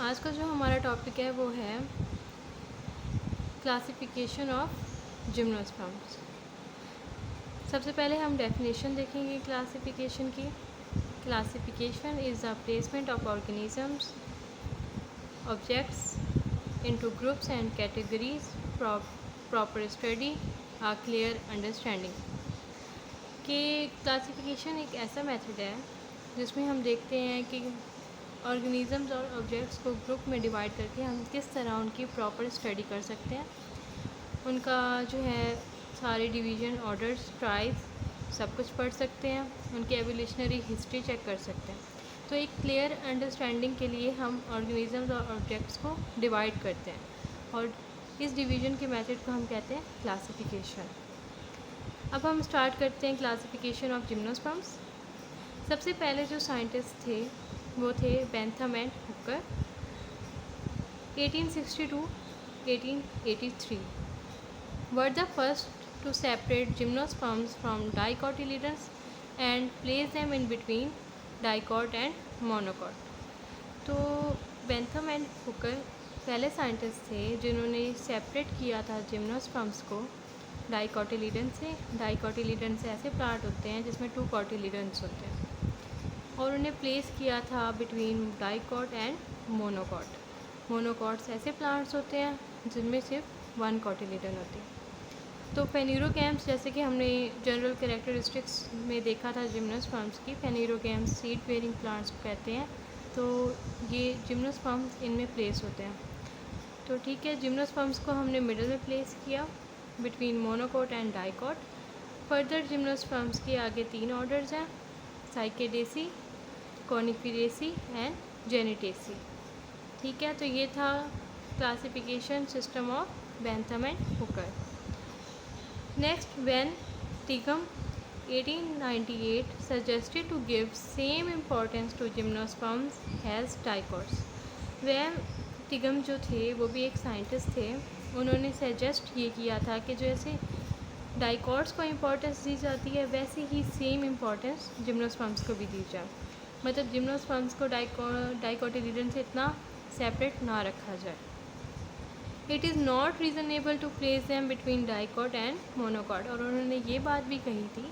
आज का जो हमारा टॉपिक है वो है क्लासिफिकेशन ऑफ जिम्नोस्पर्म्स। सबसे पहले हम डेफिनेशन देखेंगे क्लासिफिकेशन की। Classification is the placement of organisms objects into groups and categories proper study a clear understanding. कि क्लासिफिकेशन एक ऐसा मेथड है जिसमें हम देखते हैं कि ऑर्गेनिज़म्स और ऑब्जेक्ट्स को ग्रुप में डिवाइड करके हम किस तरह उनकी प्रॉपर स्टडी कर सकते हैं, उनका जो है सारे डिवीज़न, ऑर्डर्स, ट्राइब्स सब कुछ पढ़ सकते हैं, उनकी एवोल्यूशनरी हिस्ट्री चेक कर सकते हैं। तो एक क्लियर अंडरस्टैंडिंग के लिए हम ऑर्गेनिज़म्स और ऑब्जेक्ट्स को डिवाइड करते हैं और इस डिवीज़न के मेथड को हम कहते हैं क्लासिफिकेशन। अब हम स्टार्ट करते हैं क्लासिफिकेशन ऑफ जिम्नोस्पर्म्स। सबसे पहले जो साइंटिस्ट थे वो थे Bentham and Hooker, 1860 to 1883 were the first to separate gymnosperms from dicotyledons and place them in between dicot and monocot। तो बेंथम एंड हुकर पहले साइंटिस्ट थे जिन्होंने सेपरेट किया था जिम्नोस्पर्म्स को डाइकोटिलीडन से। डाइकोटिलीडन से ऐसे प्लांट होते हैं जिसमें 2 कोटिलीडन्स होते हैं, और उन्हें प्लेस किया था between dicot and monocot. Monocots ऐसे प्लांट्स होते हैं जिनमें सिर्फ 1 कोटिलीडन होती है। तो फेन्यूरोगैम्स, जैसे कि हमने जनरल कैरेक्टरिस्टिक्स में देखा था जिम्नोस्पर्म्स की, फेन्यूरोगैम्स सीड बेयरिंग प्लांट्स को कहते हैं। तो ये जिम्नोस्पर्म्स इनमें प्लेस होते हैं। तो ठीक है, जिम्नोस्पर्म्स को हमने मिडल में प्लेस किया between monocot and dicot. Further gymnosperms के आगे 3 ऑर्डर्स हैं, साइकेडेसी, कॉनिफेरेसी एंड जेनेटेसी। ठीक है, तो ये था classification system of Bentham and Hooker. Next, when टिगम 1898 suggested to give same importance to gymnosperms as dicots। वह टिगम जो थे वो भी एक साइंटिस्ट थे। उन्होंने सजेस्ट ये किया था कि जैसे डाइकॉट्स को इम्पोर्टेंस दी जाती है वैसे ही सेम इम्पोर्टेंस जिम्नोस्पर्म्स को भी दी जाए। मतलब जिम्नोस्पर्म्स को डाइकोटिलीडन से इतना सेपरेट ना रखा जाए। It is not reasonable to place them between dicot and monocot. और उन्होंने ये बात भी कही थी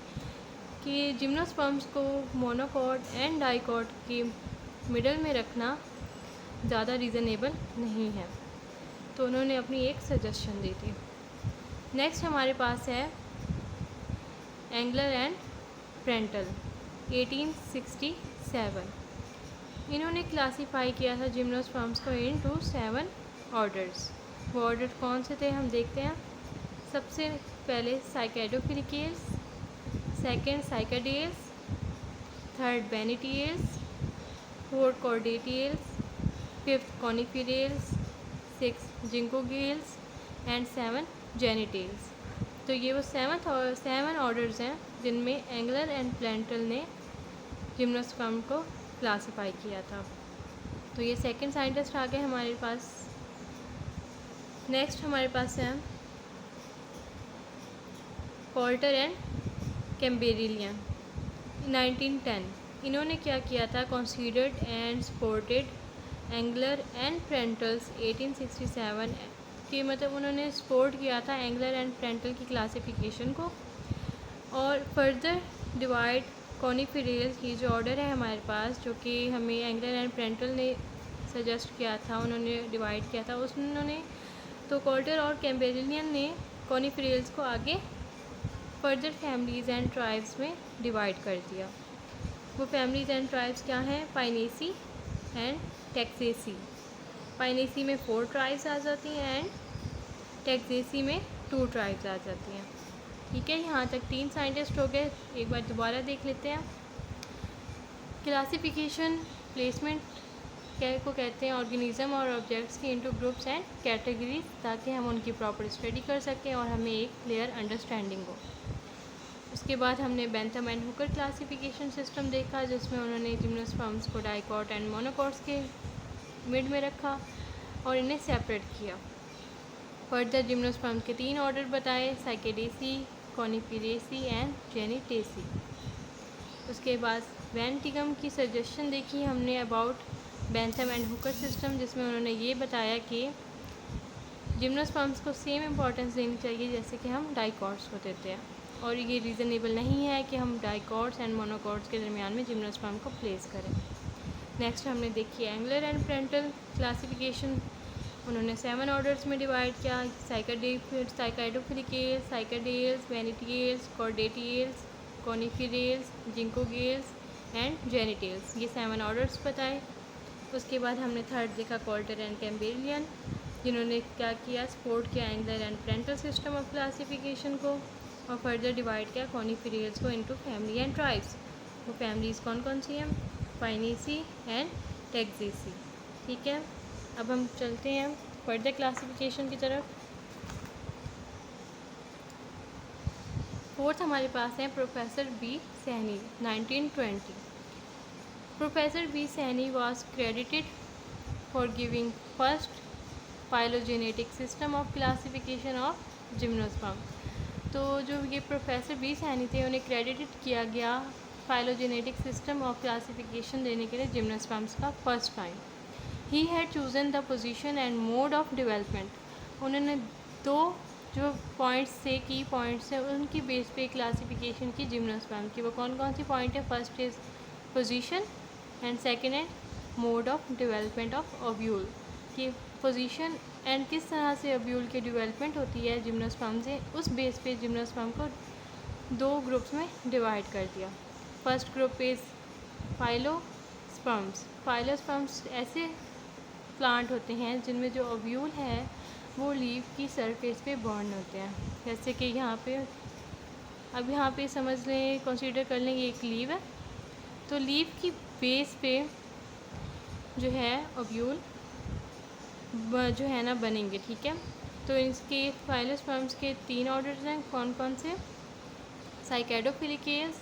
कि जिम्नोस्पर्म्स को मोनोकॉट एंड डाइकॉट के मिडल में रखना ज़्यादा रीज़नेबल नहीं है। तो उन्होंने अपनी एक सजेशन दी थी। नेक्स्ट हमारे पास है एंगलर एंड प्रेंटल, 1867। इन्होंने क्लासीफाई किया था जिम्नोस्पर्म्स को इनटू 7 ऑर्डर्स। वो ऑर्डर कौन से थे हम देखते हैं। सबसे पहले Cycadofilicales, second Cycadales, third Bennettitales, fourth Cordaitales, fifth Coniferales, 6 Ginkgoales and 7 Gnetales. तो ये वो 7 ऑर्डर्स हैं जिनमें एंगलर एंड प्लेंटल ने जिम्नोस्पर्म को क्लासीफाई किया था। तो ये सेकंड साइंटिस्ट आ गए हमारे पास। नेक्स्ट हमारे पास है कोल्टर एंड कैम्बेरिलियन, 1910। इन्होंने क्या किया था, considered and supported Engler and Prantl 1867 कि मतलब उन्होंने सपोर्ट किया था एंगलर एंड प्रेंटल की क्लासिफिकेशन को। और फर्दर डिवाइड कॉनिफेरेल्स की जो ऑर्डर है हमारे पास, जो कि हमें एंगलर एंड प्रेंटल ने सजेस्ट किया था, उन्होंने डिवाइड किया था उन्होंने। तो कोल्टर और कैम्बेरिलियन ने कॉनिफेरेल्स को आगे फर्दर फैमिलीज़ एंड ट्राइब्स में डिवाइड कर दिया। वो फैमिलीज़ एंड ट्राइब्स क्या हैं, पाइनेसी एंड टेक्सेसी। पाइनेसी में 4 ट्राइब्स आ जाती हैं एंड टेक्सेसी में 2 ट्राइब्स आ जाती हैं। ठीक है, यहाँ तक 3 साइंटिस्ट हो गए। एक बार दोबारा देख लेते हैं। क्लासिफिकेशन प्लेसमेंट को कहते हैं ऑर्गेनिज़म और ऑब्जेक्ट्स की इनटू ग्रुप्स एंड कैटेगरीज, ताकि हम उनकी प्रॉपर स्टडी कर सकें और हमें एक क्लियर अंडरस्टैंडिंग हो। उसके बाद हमने Bentham and Hooker classification system देखा, जिसमें उन्होंने जिम्नोस्पर्म्स को डाइकॉट एंड मोनोकॉट्स के मिड में रखा और इन्हें सेपरेट किया। फर्दर जिम्नोस्पर्म्स के 3 ऑर्डर बताए, साइकेडेसी, कॉनिफेरेसी एंड जेनिटेसी। उसके बाद वैन टिगम की सजेशन देखी हमने about Bentham and Hooker system, जिसमें उन्होंने ये बताया कि जिम्नोस्पर्म्स को सेम इम्पॉर्टेंस देनी चाहिए जैसे कि हम डाइकॉट्स को देते हैं, और ये रीज़नेबल नहीं है कि हम डाइकॉट्स एंड मोनोकॉट्स के दरमियान में जिम्नोस्पर्म को प्लेस करें। नेक्स्ट हमने देखी एंगुलर एंड पेरेंटल क्लासिफिकेशन। उन्होंने 7 ऑर्डर्स में डिवाइड किया, साइकाइडोफिलिकेल्स, साइकाडेल्स, वेनिटिएल्स, कॉर्डेटिएल्स, कॉनिफेरेल्स, जिंकोगेल्स एंड जेनिटेल्स, ये 7 ऑर्डर्स बताए। उसके बाद हमने थर्ड देखा कॉल्टर एंड कैम्बेरियन, जिन्होंने क्या किया, सपोर्ट किया angular and parental system of classification को, और फर्दर डिवाइड किया कॉनिफेरेल्स को इनटू फैमिली एंड ट्राइब्स। वो फैमिलीज़ कौन कौन सी हैं, फाइनेसी एंड टेक्सेसी। ठीक है, अब हम चलते हैं फर्दर क्लासिफिकेशन की तरफ। फोर्थ हमारे पास है professor B Saini 1920। Professor B Saini was credited for giving first phylogenetic system of classification of gymnosperm. तो जो ये प्रोफेसर बी सैनी थे, उन्हें क्रेडिटेड किया गया फाइलोजेनेटिक सिस्टम ऑफ क्लासिफिकेशन देने के लिए जिम्नोस्पर्म्स का first time. He had chosen the position and mode of development. उन्होंने दो जो पॉइंट्स थे, की पॉइंट्स हैं, उनकी बेस पे क्लासिफिकेशन की जिम्नोस्पर्म की। वो कौन कौन सी पॉइंट है, first is position and second है mode of development of ovule, कि पोजीशन एंड किस तरह से ओव्यूल की डेवलपमेंट होती है जिम्नोस्पर्म से, उस बेस पे जिम्नोस्पर्म को दो ग्रुप्स में डिवाइड कर दिया। First group is phyllosperms. Phyllosperms ऐसे प्लांट होते हैं जिनमें जो ओव्यूल है वो लीफ की सरफेस पे बॉर्न होते हैं, जैसे कि यहाँ पे, अब यहाँ पे समझ लें, कंसीडर कर लें ये एक लीफ है, तो लीफ की बेस पे जो है ओव्यूल जो है ना बनेंगे। ठीक है, तो इसके फाइलोस्पर्म्स के 3 ऑर्डर्स हैं, कौन कौन से, साइकाइडोफिलिकेल्स,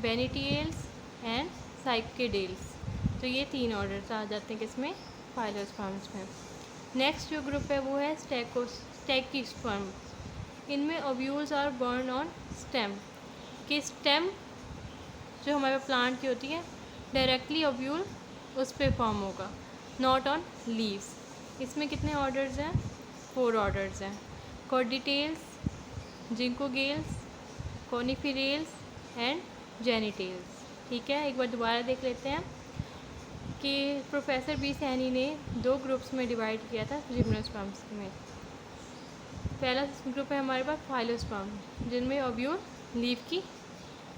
बेनिटिएल्स एंड साइकेडेल्स। तो ये 3 ऑर्डर्स आ जाते हैं किसमें, फाइलोस्पर्म्स में। नेक्स्ट जो ग्रुप है वो है स्टैकिस्पर्म। इनमें ovules are borne on stem, कि स्टेम जो हमारे प्लांट की होती है डायरेक्टली ओव्यूल उस पर फॉर्म होगा, नॉट ऑन लीव्स। इसमें कितने ऑर्डर्स हैं, 4 ऑर्डर्स हैं, कॉर्डिटेल्स, जिंकोगेल्स, कॉनिफेरेल्स एंड जेनिटेल्स। ठीक है, एक बार दोबारा देख लेते हैं कि प्रोफेसर बी सैनी ने 2 ग्रुप्स में डिवाइड किया था जिम्नोस्पर्म्स में। पहला ग्रुप है हमारे पास फाइलोस्पर्म, जिनमें ओव्यूल लीफ की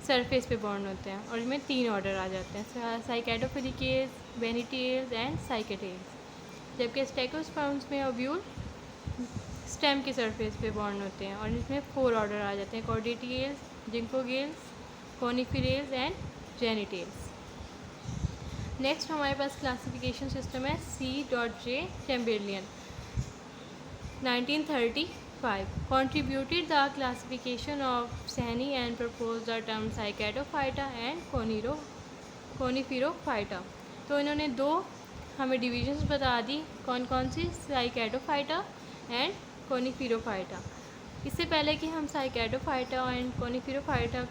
सरफेस पे बॉर्न होते हैं, और इनमें 3 ऑर्डर आ जाते हैं, साइकाइडोफिलिकेल्स, बेनिटिएल्स एंड साइकेडेल्स। जबकि स्टेगोस्पर्म्स में ओव्यूल स्टेम की सरफेस पे बॉर्न होते हैं, और इसमें 4 ऑर्डर आ जाते हैं, कॉर्डिटिएल्स, जिंकोगेल्स, कॉनिफेरेल्स एंड जेनिटेल्स। नेक्स्ट हमारे पास क्लासिफिकेशन सिस्टम है C.J. Chamberlain 1935 contributed the classification of Sani and proposed the term Cycadophyta and Coniferophyta। तो इन्होंने 2 हमें डिविजन्स बता दी, कौन कौन सी, साइकैडोफाइटा एंड कोनिफेरोफाइटा। इससे पहले कि हम साइकैडोफाइटा एंड कोनिफेरोफाइटा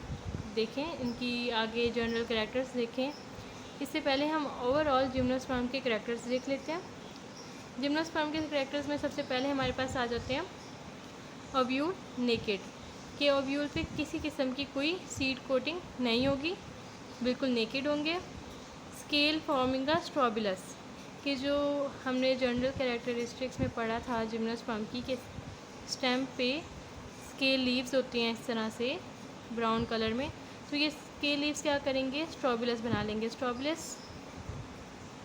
देखें, इनकी आगे जनरल कैरेक्टर्स देखें, इससे पहले हम ओवरऑल जिम्नोस्पर्म के कैरेक्टर्स देख लेते हैं। जिम्नोस्पर्म के कैरेक्टर्स में सबसे पहले हमारे पास आ जाते हैं ओव्यूल नेकेड, के ओव्यूल पे किसी किस्म की कोई सीड कोटिंग नहीं होगी, बिल्कुल नेकेड होंगे। स्केल फॉर्मिंग अ स्ट्रोबिलस, कि जो हमने जनरल कैरेक्टरिस्टिक्स में पढ़ा था जिम्नोस्पर्म की, के स्टेम पे स्केल लीव्स होती हैं इस तरह से ब्राउन कलर में, तो ये स्केल लीव्स क्या करेंगे, स्ट्रोबिलस बना लेंगे। स्ट्रोबिलस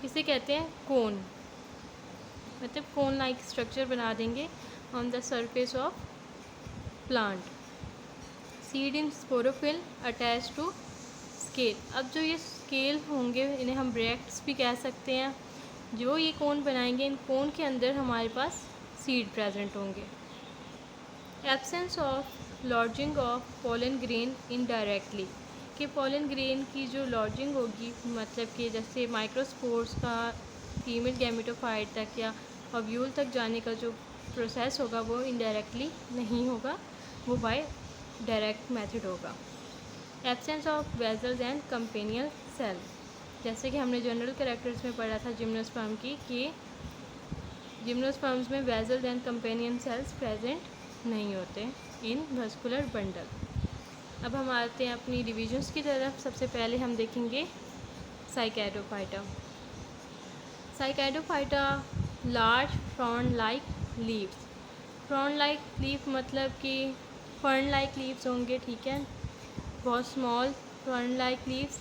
इसे कहते हैं कोन, मतलब कोन लाइक स्ट्रक्चर बना देंगे on the surface of plant. Seed in sporophyll attach to scale. अब जो ये स्केल होंगे इन्हें हम ब्रैक्ट्स भी कह सकते हैं। जो ये कोन बनाएंगे, इन कोन के अंदर हमारे पास सीड प्रेजेंट होंगे। Absence of lodging of pollen grain indirectly, कि पोलन ग्रेन की जो लॉजिंग होगी, मतलब कि जैसे माइक्रोस्पोर्स का फीमेल गैमेटोफाइट तक या ओव्यूल तक जाने का जो प्रोसेस होगा वो इनडायरेक्टली नहीं होगा, वो बाय डायरेक्ट मेथड होगा। Absence of vessels and companion cell, जैसे कि हमने जनरल कैरेक्टर्स में पढ़ा था जिम्नोस्पर्म की कि जिम्नोस्पर्म्स में vessels and companion cells present नहीं होते इन वस्कुलर बंडल। अब हम आते हैं अपनी डिविजन्स की तरफ। सबसे पहले हम देखेंगे Cycadophyta. Cycadophyta large frond like leaves. Frond like leaf मतलब कि फर्न लाइक लीव्स होंगे, ठीक है, बहुत small fern like leaves.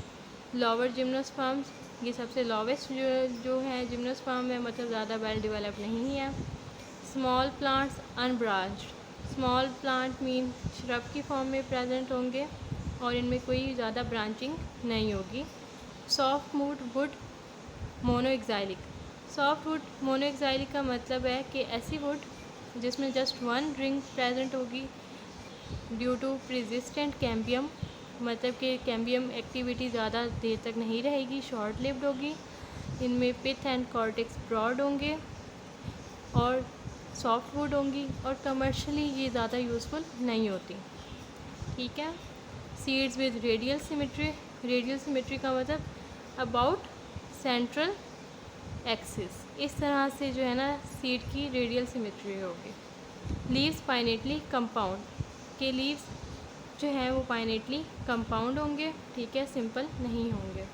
Lower gymnosperms, ये सबसे लोवेस्ट जो है जिम्नोस्पर्म है, मतलब ज़्यादा वेल डेवलप नहीं है। Small plants unbranched. Small plant mean shrub की फॉर्म में प्रेजेंट होंगे और इनमें कोई ज़्यादा ब्रांचिंग नहीं होगी। Soft wood monoxylic. Soft wood monoxylic का मतलब है कि ऐसी वुड जिसमें जस्ट वन रिंग प्रेजेंट होगी ड्यू टू प्रेसिस्टेंट कैम्बियम, मतलब कि कैम्बियम एक्टिविटी ज़्यादा देर तक नहीं रहेगी, शॉर्ट लिव्ड होगी। इनमें पिथ एंड कॉर्टेक्स ब्रॉड होंगे और सॉफ्ट वुड होंगी और कमर्शियली ये ज़्यादा यूज़फुल नहीं होती, ठीक है। Seeds with radial symmetry. Radial symmetry का मतलब अबाउट सेंट्रल एक्सिस, इस तरह से जो है ना सीड की रेडियल सिमेट्री होगी। लीव्स पाइनेटली कंपाउंड, के लीव्स जो हैं वो पाइनेटली कंपाउंड होंगे, ठीक है, सिंपल नहीं होंगे।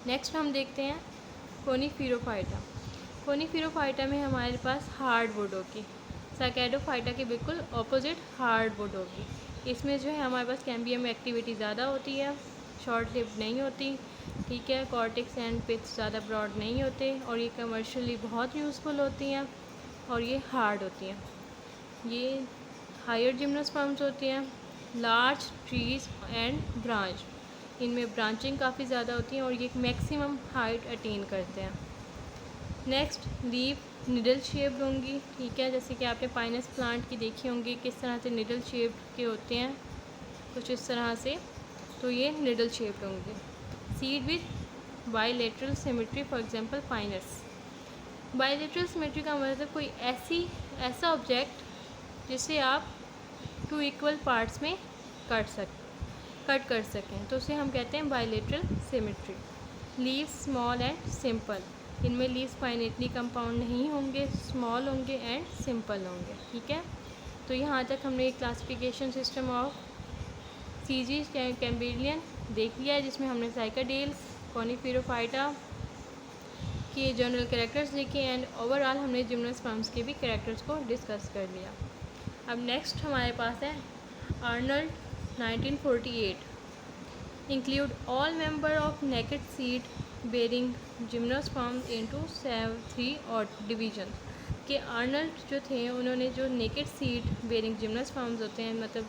नेक्स्ट हम देखते हैं कोनिफिरोफाइटा। कोनिफिरोफाइटा में हमारे पास हार्ड वुड होगी। साइकैडोफाइटा के बिल्कुल ऑपोजिट हार्ड वुड होगी। इसमें जो है हमारे पास कैम्बियम एक्टिविटी ज़्यादा होती है, शॉर्ट लिव्ड नहीं होती, ठीक है। कॉर्टेक्स एंड पिथ्स ज़्यादा ब्रॉड नहीं होते और ये कमर्शियली बहुत यूज़फुल होती हैं और ये हार्ड होती हैं। ये हायर जिम्नोस्पर्म्स होती हैं। लार्ज ट्रीज एंड ब्रांच, इनमें ब्रांचिंग काफ़ी ज़्यादा होती है और ये मैक्सिमम हाइट अटेन करते हैं। नेक्स्ट लीव निडल शेप्ड होंगी, ठीक है, जैसे कि आपने पाइनस प्लांट की देखी होंगी किस तरह से निडल शेप्ड के होते हैं, कुछ इस तरह से, तो ये निडल शेप्ड होंगे। Seed with bilateral symmetry, for example Pinus. Bilateral symmetry का मतलब कोई ऐसा ऑब्जेक्ट जिसे आप 2 इक्वल पार्ट्स में कट कर सकें, तो उसे हम कहते हैं bilateral symmetry. Leaves small and simple, इनमें लीव्स पाइनेटली कंपाउंड नहीं होंगे, स्मॉल होंगे एंड सिंपल होंगे, ठीक है। तो यहाँ तक हमने क्लासिफिकेशन सिस्टम ऑफ सीजी कैम्बिलियन देख लिया है, जिसमें हमने साइकाडेल्स, कोनिफिरोफाइटा के जनरल कैरेक्टर्स देखे एंड ओवरऑल हमने जिम्नोस्पर्म्स के भी कैरेक्टर्स को डिस्कस कर लिया। अब नेक्स्ट हमारे पास है Arnold 1948। Include all member of naked seed bearing gymnosperms into 3 और डिवीजन। के आर्नल्ड जो थे उन्होंने जो नेकेड सीड बेरिंग जिम्नोस्पर्म्स होते हैं, मतलब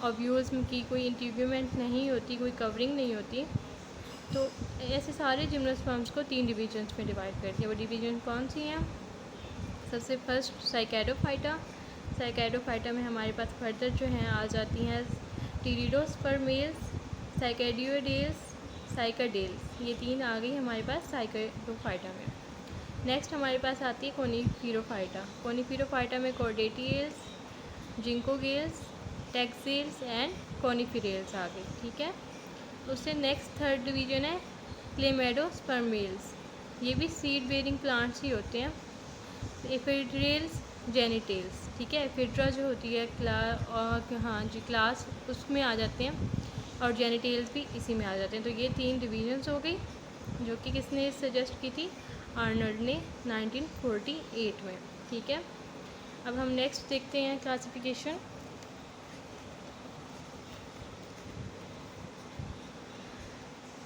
ओव्यूल्स की कोई इंटीग्यूमेंट नहीं होती, कोई कवरिंग नहीं होती, तो ऐसे सारे जिम्नोस्पर्म्स को 3 डिवीजन्स में डिवाइड कर दिया। वो डिवीजन कौन सी हैं? सबसे फर्स्ट साइकैडोफाइटा। साइकैडोफाइटा में हमारे पास फर्दर जो हैं आ जाती हैं टीरिडोस्पर्मेल्स, साइकैडियोडेल्स, साइकाडेल्स, ये 3 आ गई हमारे पास साइकैडोफाइटा में। नेक्स्ट हमारे पास आती है कोनिफिरोफाइटा। कोनिफिरोफाइटा में कॉर्डेटियल्स, जिंकोगेल्स, टेक्सेल्स एंड कोनिफिरेल्स आ गई, ठीक है। उससे नेक्स्ट थर्ड डिवीजन है क्लेमेडोस्पर्मेल्स, ये भी सीड बेरिंग प्लांट्स ही होते हैं। एफिड्रेल्स, जेनिटेल्स, ठीक है, एफिड्रा जो होती है क्लास उसमें आ जाते हैं और जेनिटेल्स भी इसी में आ जाते हैं। तो ये 3 डिवीजन्स हो गई जो कि किसने सजेस्ट की थी? आर्नल्ड ने 1948 में, ठीक है। अब हम नेक्स्ट देखते हैं क्लासिफिकेशन।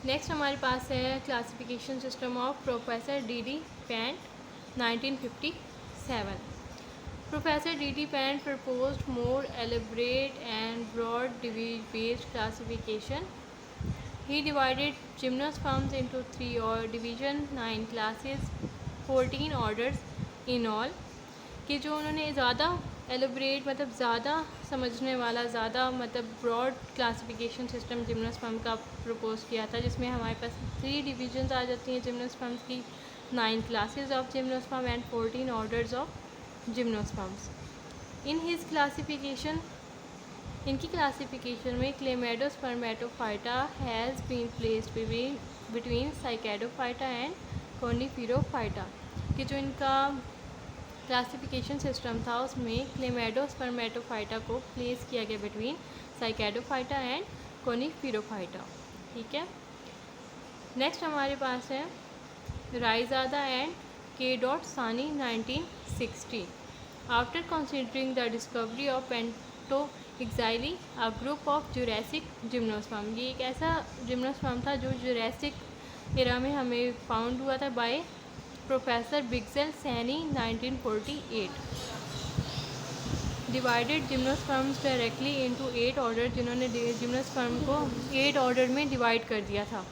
नेक्स्ट हमारे पास है classification system of professor D Pant 1957। Professor D.D. Pant proposed more elaborate and broad based classification. He divided gymnosperms into 3 or division 9 classes, 14 orders in all. कि जो उन्होंने ज़्यादा एलोबरेट मतलब ज़्यादा समझने वाला, ज़्यादा मतलब ब्रॉड क्लासिफिकेशन सिस्टम जिम्नोस्पर्म का प्रपोज किया था, जिसमें हमारे पास 3 डिविजन्स आ जाती हैं जिम्नोस्पर्म्स की, 9 classes of gymnosperm and 14 orders of gymnosperms. In his classification, इनकी क्लासिफिकेशन में Chlamydospermatophyta has been placed between Cycadophyta and Coniferophyta, कि जो इनका क्लासिफिकेशन सिस्टम था उसमें क्लेमेडोस्पर्मेटोफाइटा को प्लेस किया गया बिटवीन साइकेडोफाइटा एंड कोनिफेरोफाइटा। ठीक है, नेक्स्ट हमारे पास है राइजादा and K dot Sahni 1960। After considering the discovery of Pentoxylae a group of Jurassic gymnosperm, ये एक ऐसा जिम्नोस्पर्म था जो जुरैसिक एरा में हमें फाउंड हुआ था बाय प्रोफेसर बिग्जेल Sahni 1948। Divided gymnosperms directly into 8 order, जिन्होंने जिम्नोस्पर्म को 8 ऑर्डर में डिवाइड कर दिया था।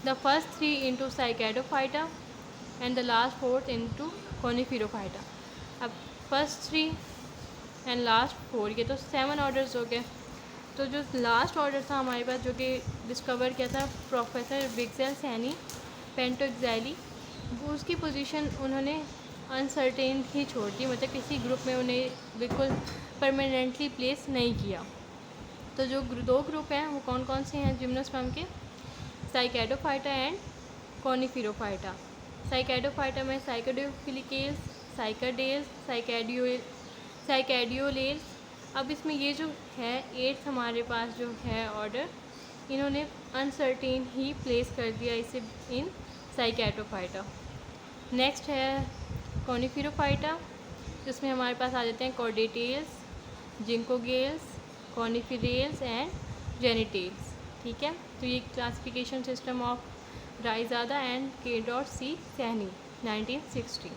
The first 3 into Cycadophyta and the last 4 into Coniferophyta. अब फर्स्ट 3 एंड लास्ट 4, ये तो 7 ऑर्डर्स हो गए। तो जो लास्ट ऑर्डर था हमारे पास, जो कि डिस्कवर किया था प्रोफेसर बिग्जेल सैनी पेंटोएक्साइली, उसकी पोजीशन उन्होंने अनसर्टेन ही छोड़ दी, मतलब किसी ग्रुप में उन्हें बिल्कुल परमानेंटली प्लेस नहीं किया। तो जो 2 ग्रुप हैं वो कौन कौन से हैं जिम्नोस्पर्म के? Cycadophyta and कोनिफेरोफाइटा। साइकेडोफाइटा में साइकेडोफिलिकेल्स, साइकाडेल्स, साइकेडियोलेल्स। अब इसमें ये जो है 8th हमारे पास जो है ऑर्डर, इन्होंने अनसर्टेन ही प्लेस कर दिया इसे इन साइकेडोफाइटा। नेक्स्ट है कोनिफेरोफाइटा, जिसमें हमारे पास आ जाते हैं कॉर्डेटेल्स, जिंकोगेल्स, कॉनिफेरेल्स एंड जेनिटेल्स। ठीक है, तो ये classification system of Raizada and K dot C Saini 1960।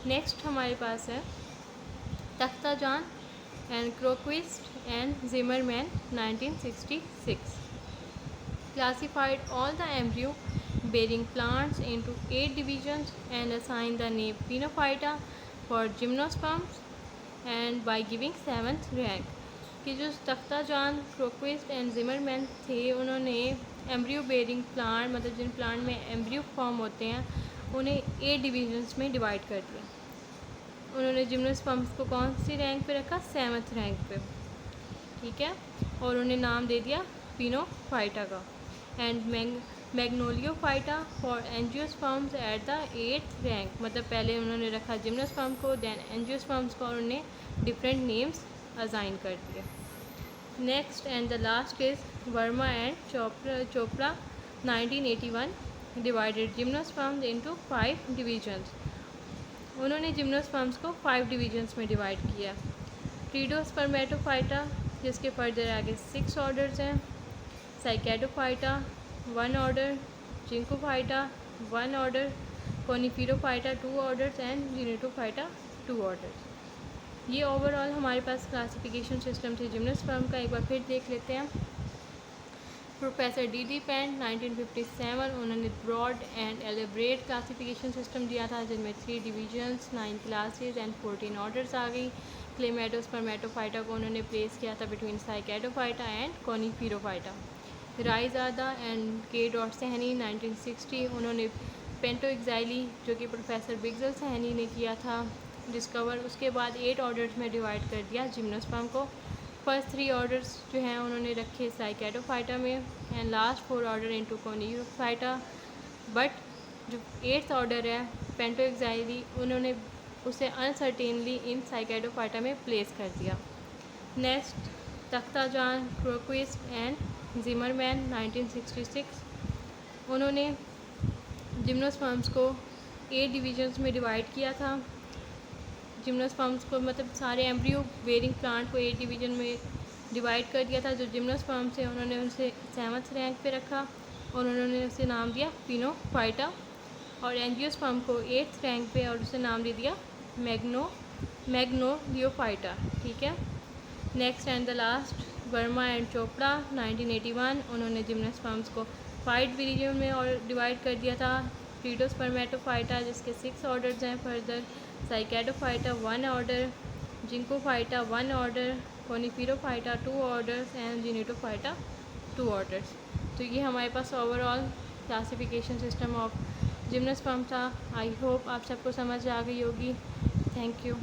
Next हमारे पास है Takhtajan and Cronquist and Zimmermann 1966। classified all the embryo bearing plants into 8 divisions and assigned the name Pinophyta for gymnosperms and by giving 7th rank, कि जो तख्ताजान, क्रोक्विस्ट and Zimmerman थे, उन्होंने embryo bearing plant, मतलब जिन plant में embryo form होते हैं, उन्हें 8 divisions में डिवाइड कर दिया। उन्होंने जिम्नोस्पर्म्स को कौन सी रैंक पे रखा? 7th रैंक पे। ठीक है, और उन्हें नाम दे दिया पिनोफाइटा का। And Magnoliophyta for angiosperms at the 8th rank, मतलब पहले उन्होंने रखा जिम्नोस्पर्म को, देन एंजियोस्पर्म्स को, और उन्हें डिफरेंट नेम्स असाइन कर दिए। Next and the last is Verma and Chopra 1981 divided gymnosperms into 5 divisions. उन्होंने जिम्नोस्पर्म्स को 5 डिविजन्स में डिवाइड किया। ट्रीडोस्पर्मेटोफाइटा, जिसके फर्दर आगे 6 ऑर्डर्स हैं। Cycadophyta 1 order, Ginkgophyta 1 order, Coniferophyta 2 orders and Gnetophyta 2 orders. ये ओवरऑल हमारे पास क्लासिफिकेशन सिस्टम थी जिम्नोस्पर्म का। एक बार फिर देख लेते हैं। प्रोफेसर डी पेंट 1957, उन्होंने broad and elaborate classification system दिया था, जिनमें 3 डिविजन्स, 9 क्लासेस एंड 14 ऑर्डर्स आ गई। क्लेमेडोस्पर्मेटोफाइटा को उन्होंने प्लेस किया था between Cycadophyta and Coniferophyta. Raizada and K dot Saini 1960, उन्होंने पेंटोएक्साइली, जो कि प्रोफेसर बिग्जेल सैनी ने किया था डिस्कवर, उसके बाद 8 ऑर्डर्स में डिवाइड कर दिया जिम्नोस्पर्म को। फर्स्ट 3 ऑर्डर्स जो हैं उन्होंने रखे साइकेडोफाइटा में and last 4 order into Coniferophyta. But जो 8th ऑर्डर है पेंटोएक्साइली, उन्होंने उसे अनसर्टेनली इन साइकेडोफाइटा में प्लेस कर दिया। नेक्स्ट तख्ताजान, क्रोक्विस्ट एंड जिमरमैन 1966, उन्होंने जिम्नोस्पर्म्स को 8 डिविजन्स में डिवाइड किया था। जिम्नोस्पर्म्स को, मतलब सारे एम्ब्रियो बेरिंग प्लांट को 8 डिवीजन में डिवाइड कर दिया था। जो जिम्नोस्पर्म्स थे उन्होंने उसे 7th रैंक पे रखा और उन्होंने उसे नाम दिया पिनोफाइटा, और एंजियोस्पर्म को 8th रैंक पे और उसे नाम दे दिया मैग्नोलियोफाइटा। ठीक है, next and the last Verma and Chopra 1981, उन्होंने जिम्नोस्पर्म्स को 5 डिवीजन में और डिवाइड कर दिया था। ट्रीडोस्पर्मेटोफाइटा, जिसके 6 ऑर्डर्स हैं further, Cycadophyta 1 order, Ginkgophyta 1 order, Coniferophyta 2 orders and Gnetophyta 2 orders. तो ये हमारे पास overall classification system of gymnosperm था। आई होप आप सबको समझ आ गई होगी। Thank you.